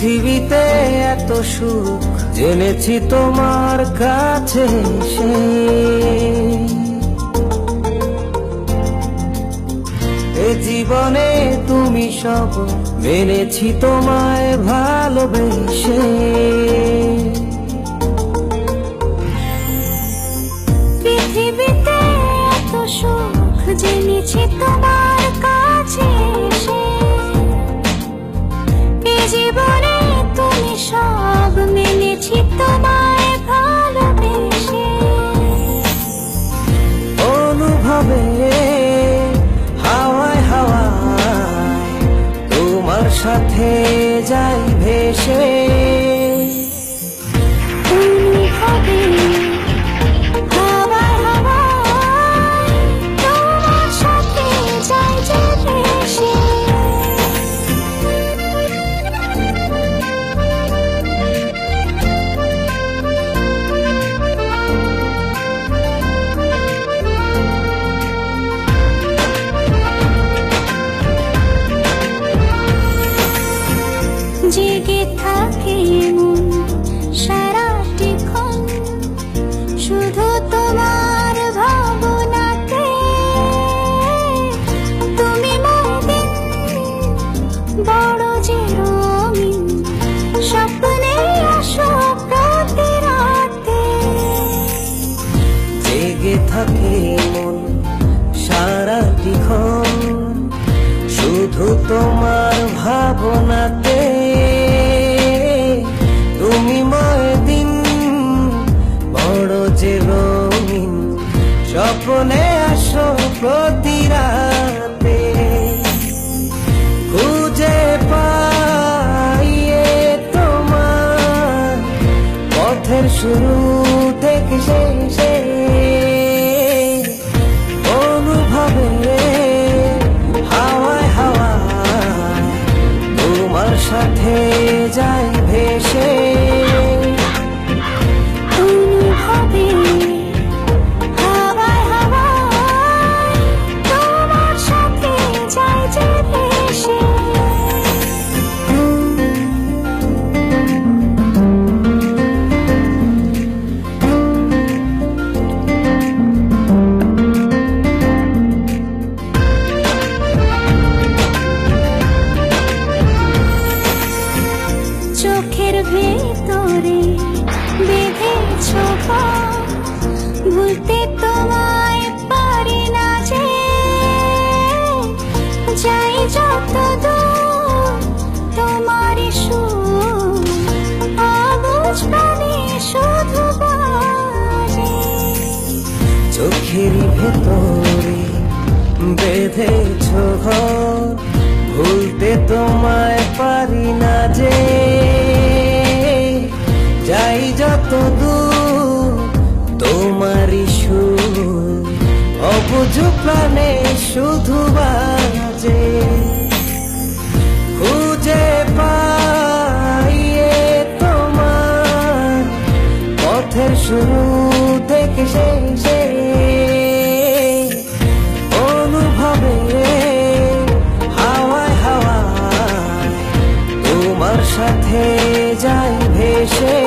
পৃথিবীতে এত সুখ জেনেছি তোমার কাছে এসে। এ জীবনে তুমি সব মেনেছি তোমায় ভালোবেসে। পৃথিবীতে এত সুখ জেনেছি তোমার কাছে এসে। এ জীবনে তুমি সব মেনেছি তোমায় ভালোবেসে। অনুভবে হাওয়ায় হাওয়ায় তোমার সাথে যাই ভেসে। অনুভবে হাওয়ায় হাওয়ায় তোমার সাথে যাই যে ভেসে। জেগে থাকে মন সারাটিক্ষণ শুধু তোমার ভাবনাতে। তুমি মদিন বড় যে রঙিন, স্বপ্নে আসো প্রতি রাতে। জেগে থাকে মন সারাটিক্ষণ শুধু তোমার ভাবনাতে। তুমি মদিন বড় যে রঙিন, স্বপ্নে আসো প্রতি রাতে। খুঁজে পাইয়ে তোমার পথের শুরু থেকে শেষে। অনুভবে হাওয়ায় হাওয়ায় তোমার সাথে যাই ভেসে। অনুভবে হাওয়ায় হাওয়ায় তোমার সাথে যাই যে ভেসে। চোখের ভেতরে বেঁধেছ পা, ভুলতে তোমায় পারি না যে। যাই যত দূর তোমার সুর, অবুঝ প্রাণে শুধু বাজে। চোখের ভেতরে বেঁধেছ ঘর, ভুলতে তোমায় পারি না যে। যাই যত দূর তোমারই সুর, অবুঝ প্রাণে শুধু বাজে। খুঁজে পাইয়ে তোমার পথের শুরু থেকে শেষে। অনুভবে হাওয়ায় হাওয়ায় তোমার সাথে যাই ভেসে।